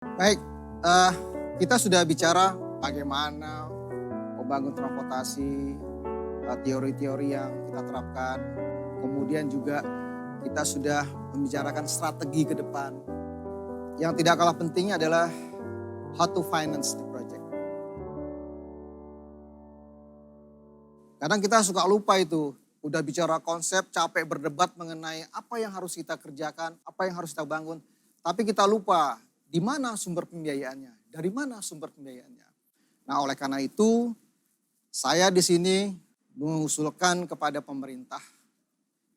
Baik, eh, kita sudah bicara bagaimana membangun transportasi, teori-teori yang kita terapkan. Kemudian juga kita sudah membicarakan strategi ke depan. Yang tidak kalah pentingnya adalah how to finance the project. Kadang kita suka lupa itu, udah bicara konsep, capek berdebat mengenai apa yang harus kita kerjakan, apa yang harus kita bangun. Tapi kita lupa di mana sumber pembiayaannya, dari mana sumber pembiayaannya. Nah, oleh karena itu saya di sini mengusulkan kepada pemerintah,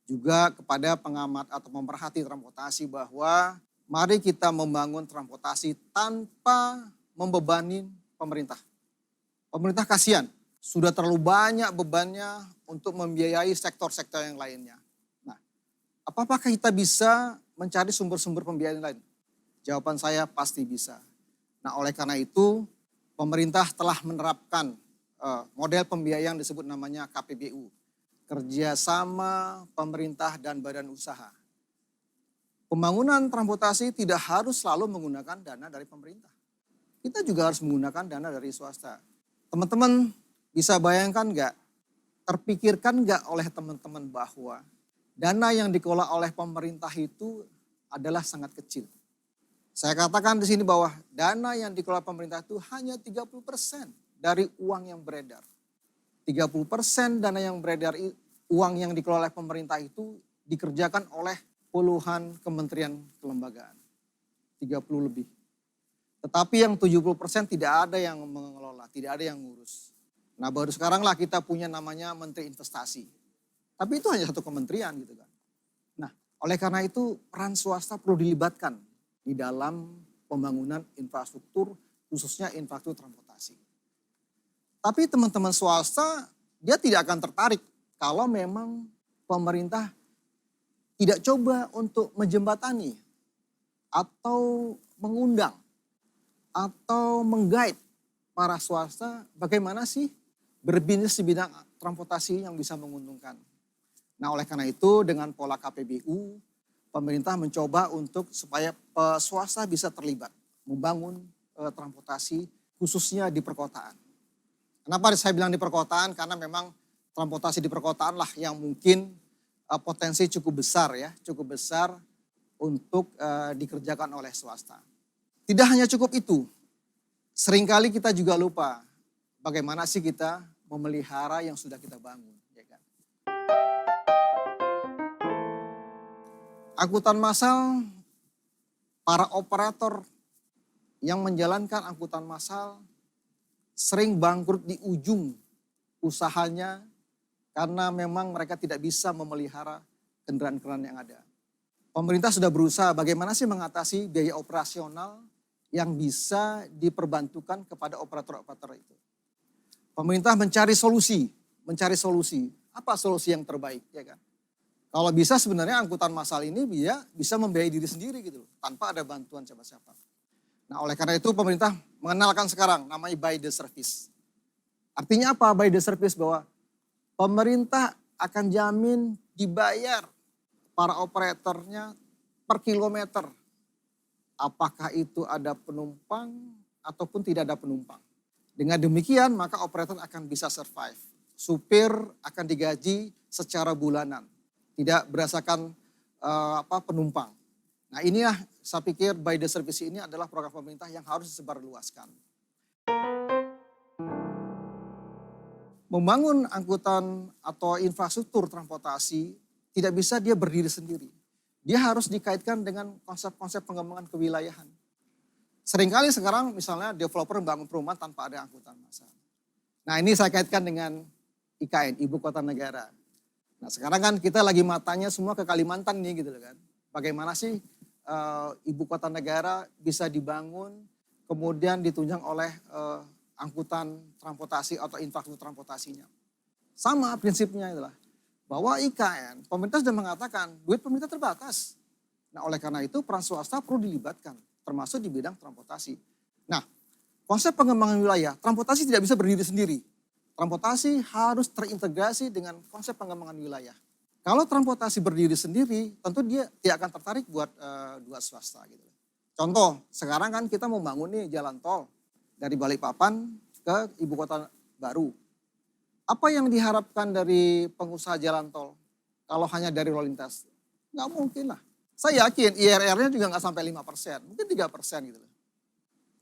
juga kepada pengamat atau pemerhati transportasi bahwa mari kita membangun transportasi tanpa membebani pemerintah. Pemerintah kasihan, sudah terlalu banyak bebannya untuk membiayai sektor-sektor yang lainnya. Nah, apakah kita bisa mencari sumber-sumber pembiayaan lain? Jawaban saya pasti bisa. Nah, oleh karena itu pemerintah telah menerapkan model pembiayaan disebut namanya KPBU. Kerjasama pemerintah dan badan usaha. Pembangunan transportasi tidak harus selalu menggunakan dana dari pemerintah. Kita juga harus menggunakan dana dari swasta. Teman-teman bisa bayangkan nggak, terpikirkan nggak oleh teman-teman bahwa dana yang dikelola oleh pemerintah itu adalah sangat kecil. Saya katakan di sini bahwa dana yang dikelola pemerintah itu hanya 30% dari uang yang beredar. 30% dana yang beredar, uang yang dikelola oleh pemerintah itu dikerjakan oleh puluhan kementerian kelembagaan. 30 lebih. Tetapi yang 70% tidak ada yang mengelola, tidak ada yang ngurus. Nah, baru sekarang lah kita punya namanya Menteri Investasi. Tapi itu hanya satu kementerian gitu kan. Nah, oleh karena itu peran swasta perlu dilibatkan di dalam pembangunan infrastruktur, khususnya infrastruktur transportasi. Tapi teman-teman swasta dia tidak akan tertarik kalau memang pemerintah tidak coba untuk menjembatani atau mengundang atau menggait para swasta bagaimana sih berbisnis di bidang transportasi yang bisa menguntungkan. Nah, oleh karena itu dengan pola KPBU, pemerintah mencoba untuk supaya swasta bisa terlibat membangun transportasi khususnya di perkotaan. Kenapa saya bilang di perkotaan? Karena memang transportasi di perkotaan lah yang mungkin potensi cukup besar ya, cukup besar untuk dikerjakan oleh swasta. Tidak hanya cukup itu, seringkali kita juga lupa bagaimana sih kita memelihara yang sudah kita bangun. Ya kan? Angkutan massal, para operator yang menjalankan angkutan massal sering bangkrut di ujung usahanya karena memang mereka tidak bisa memelihara kendaraan-kendaraan yang ada. Pemerintah sudah berusaha bagaimana sih mengatasi biaya operasional yang bisa diperbantukan kepada operator-operator itu. Pemerintah mencari solusi. Apa solusi yang terbaik, ya kan? Kalau bisa sebenarnya angkutan massal ini dia bisa membiayai diri sendiri gitu, tanpa ada bantuan siapa-siapa. Nah, oleh karena itu pemerintah mengenalkan sekarang namanya by the service. Artinya apa by the service? Bahwa pemerintah akan jamin dibayar para operatornya per kilometer. Apakah itu ada penumpang ataupun tidak ada penumpang. Dengan demikian maka operator akan bisa survive. Supir akan digaji secara bulanan, tidak berdasarkan penumpang. Nah, inilah saya pikir by the service ini adalah program pemerintah yang harus disebarluaskan. Membangun angkutan atau infrastruktur transportasi tidak bisa dia berdiri sendiri. Dia harus dikaitkan dengan konsep-konsep pengembangan kewilayahan. Seringkali sekarang misalnya developer membangun perumahan tanpa ada angkutan massal. Nah, ini saya kaitkan dengan IKN, Ibu Kota Negara. Nah, sekarang kan kita lagi matanya semua ke Kalimantan nih gitu kan. Bagaimana sih Ibu Kota Negara bisa dibangun kemudian ditunjang oleh angkutan transportasi atau infrastruktur transportasinya. Sama prinsipnya itulah. Bahwa IKN, pemerintah sudah mengatakan duit pemerintah terbatas. Nah, oleh karena itu peran swasta perlu dilibatkan, termasuk di bidang transportasi. Nah, konsep pengembangan wilayah, transportasi tidak bisa berdiri sendiri. Transportasi harus terintegrasi dengan konsep pengembangan wilayah. Kalau transportasi berdiri sendiri, tentu dia tidak akan tertarik buat swasta gitu. Contoh, sekarang kan kita mau bangun nih jalan tol dari Balikpapan ke ibu kota baru. Apa yang diharapkan dari pengusaha jalan tol kalau hanya dari lalu lintas? Nggak mungkin lah. Saya yakin IRR-nya juga nggak sampai 5%, mungkin 3% gitu loh.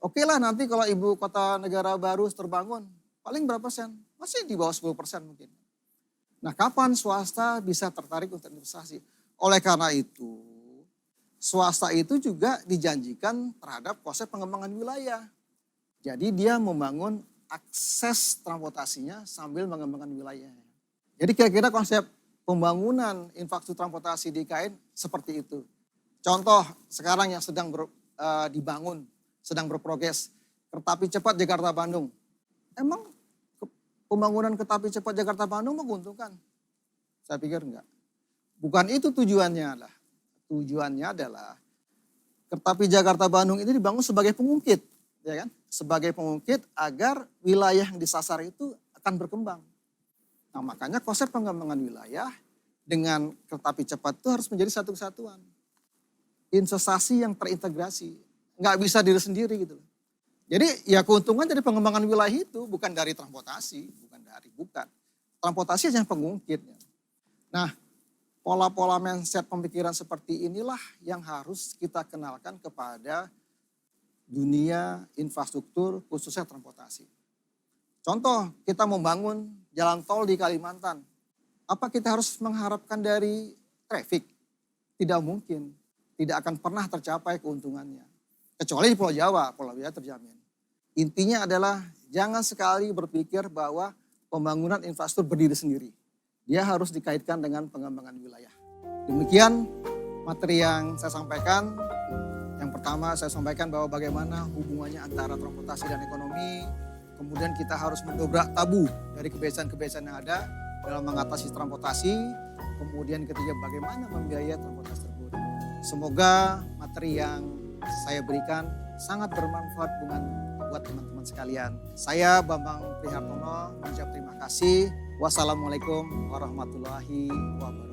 Oke lah nanti kalau ibu kota negara baru terbangun, paling berapa persen? Masih di bawah 10% mungkin. Nah kapan swasta bisa tertarik untuk investasi? Oleh karena itu, swasta itu juga dijanjikan terhadap konsep pengembangan wilayah. Jadi dia membangun akses transportasinya sambil mengembangkan wilayah. Jadi kira-kira konsep pembangunan infrastruktur transportasi di IKN seperti itu. Contoh sekarang yang sedang dibangun, sedang berprogres, kereta api cepat Jakarta-Bandung. Emang pembangunan kereta api cepat Jakarta-Bandung menguntungkan? Saya pikir enggak. Bukan itu tujuannya lah. Tujuannya adalah kereta api Jakarta-Bandung ini dibangun sebagai pengungkit, ya kan? Sebagai pengungkit agar wilayah yang disasar itu akan berkembang. Nah makanya konsep pengembangan wilayah dengan kereta api cepat itu harus menjadi satu kesatuan. Investasi yang terintegrasi, nggak bisa diri sendiri gitu. Jadi ya keuntungan dari pengembangan wilayah itu bukan dari transportasi, bukan. Transportasi hanya pengungkit. Nah pola-pola mindset pemikiran seperti inilah yang harus kita kenalkan kepada dunia infrastruktur khususnya transportasi. Contoh kita membangun jalan tol di Kalimantan. Apa kita harus mengharapkan dari traffic? Tidak mungkin. Tidak akan pernah tercapai keuntungannya. Kecuali di Pulau Jawa terjamin. Intinya adalah jangan sekali berpikir bahwa pembangunan infrastruktur berdiri sendiri. Dia harus dikaitkan dengan pengembangan wilayah. Demikian materi yang saya sampaikan. Yang pertama saya sampaikan bahwa bagaimana hubungannya antara transportasi dan ekonomi. Kemudian kita harus mendobrak tabu dari kebiasaan-kebiasaan yang ada dalam mengatasi transportasi. Kemudian ketiga bagaimana membiayai transportasi tersebut. Semoga materi yang saya berikan sangat bermanfaat buat teman-teman sekalian. Saya Bambang Prihartono mengucap terima kasih. Wassalamualaikum warahmatullahi wabarakatuh.